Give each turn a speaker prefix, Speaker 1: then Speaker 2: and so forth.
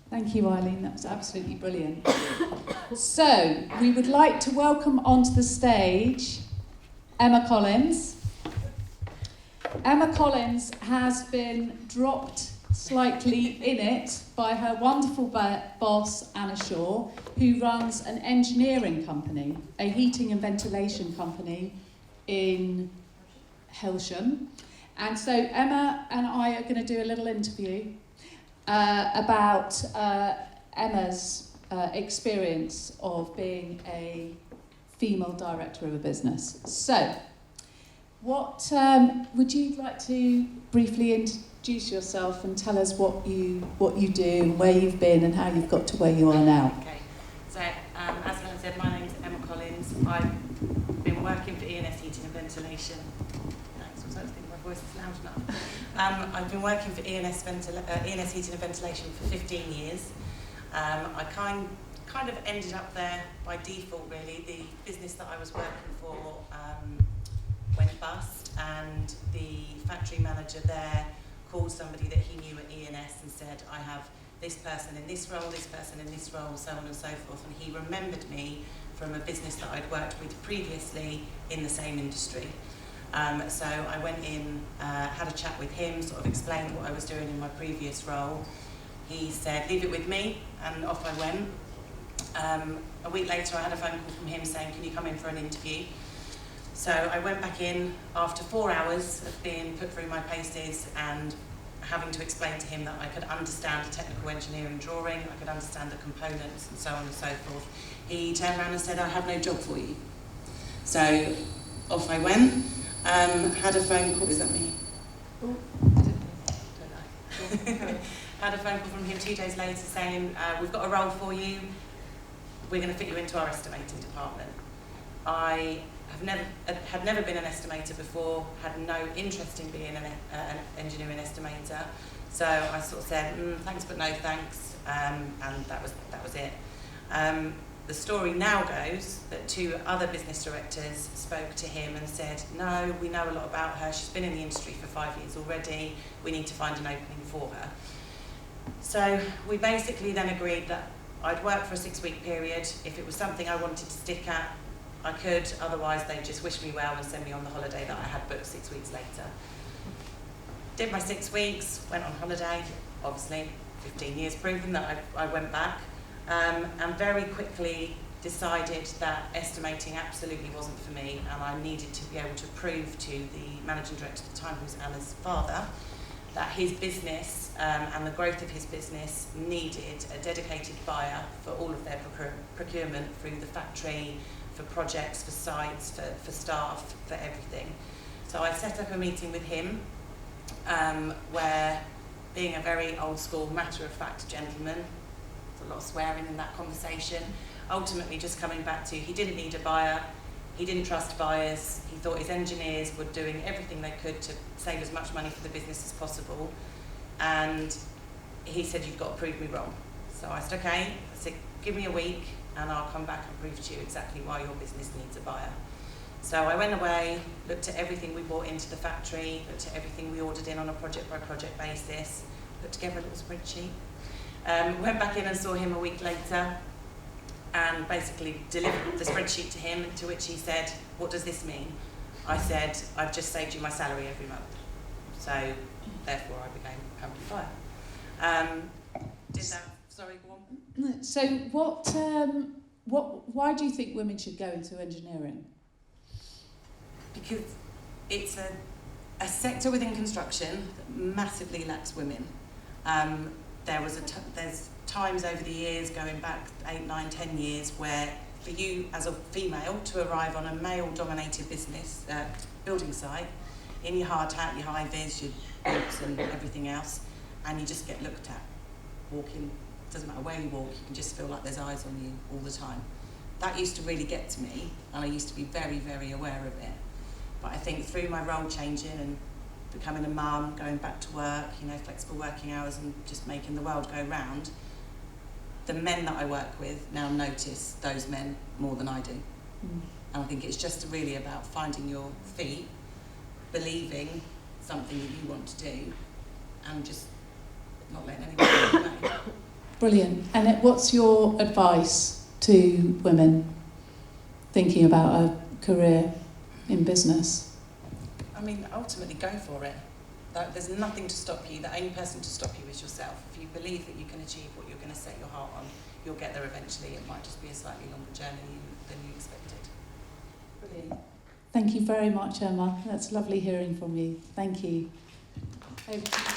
Speaker 1: Thank you, Eileen. That was absolutely brilliant. So, we would like to welcome onto the stage Emma Collins. Emma Collins has been dropped slightly in it by her wonderful boss, Anna Shaw, who runs an engineering company, a heating and ventilation company in Helsham. And so Emma and I are going to do a little interview about Emma's experience of being a female director of a business. So, what would you like to briefly introduce yourself and tell us what you do, where you've been, and how you've got to where you are now?
Speaker 2: Okay. So, as Helen said, my name's Emma Collins. I've been working for ENS Heating and Ventilation. Thanks. I was thinking my voice is loud enough. I've been working for ENS Heating and Ventilation for 15 years. I kind of ended up there by default, really. The business that I was working for went bust, and the factory manager there called somebody that he knew at ENS and said, I have this person in this role, this person in this role, so on and so forth. And he remembered me from a business that I'd worked with previously in the same industry. So I went in, had a chat with him, sort of explained what I was doing in my previous role. He said, leave it with me, and off I went. A week later I had a phone call from him saying, can you come in for an interview? So I went back in after 4 hours of being put through my paces and having to explain to him that I could understand a technical engineering drawing, I could understand the components and so on and so forth. He turned around and said, I have no job for you. So off I went, had a phone call, is that me?
Speaker 1: Oh,
Speaker 2: Don't know. Had a phone call from him 2 days later saying, we've got a role for you, we're going to fit you into our estimating department. I had never been an estimator before, had no interest in being an engineering estimator, so I sort of said, thanks but no thanks, and that was it. The story now goes that 2 other business directors spoke to him and said, no, we know a lot about her, she's been in the industry for 5 years already, we need to find an opening for her. So we basically then agreed that I'd work for a 6-week period. If it was something I wanted to stick at, I could, otherwise they'd just wish me well and send me on the holiday that I had booked 6 weeks later. Did my 6 weeks, went on holiday, obviously 15 years proven that I went back, and very quickly decided that estimating absolutely wasn't for me, and I needed to be able to prove to the managing director at the time, who was Anna's father, that his business and the growth of his business needed a dedicated buyer for all of their procurement through the factory, for projects, for sites, for staff, for everything. So I set up a meeting with him where, being a very old school, matter-of-fact gentleman, there's a lot of swearing in that conversation, ultimately just coming back to, he didn't need a buyer, he didn't trust buyers, he thought his engineers were doing everything they could to save as much money for the business as possible, and he said, you've got to prove me wrong. So I said, okay, I said, give me a week and I'll come back and prove to you exactly why your business needs a buyer. So I went away, looked at everything we bought into the factory, looked at everything we ordered in on a project by project basis, put together a little spreadsheet, went back in and saw him a week later, and basically delivered the spreadsheet to him, to which he said, what does this mean? I said, I've just saved you my salary every month. So therefore I became company buyer. Did that, sorry, go on.
Speaker 1: So why do you think women should go into engineering?
Speaker 2: Because it's a sector within construction that massively lacks women. There's times over the years, going back 8, 9, 10 years, where for you as a female to arrive on a male-dominated business building site, in your hard hat, your high vis, your boots and everything else, and you just get looked at. Walking, doesn't matter where you walk, you can just feel like there's eyes on you all the time. That used to really get to me, and I used to be very, very aware of it. But I think through my role changing and becoming a mum, going back to work, flexible working hours and just making the world go round, the men that I work with now notice those men more than I do. And I think it's just really about finding your feet, believing something that you want to do, and just not letting anyone get in the way.
Speaker 1: Brilliant. And what's your advice to women thinking about a career in business?
Speaker 2: I mean, ultimately go for it. There's nothing to stop you. The only person to stop you is yourself. If you believe that you can achieve what you're going to set your heart on, you'll get there eventually. It might just be a slightly longer journey than you expected.
Speaker 1: Brilliant. Thank you very much, Emma. That's lovely hearing from you. Thank you. Over to you.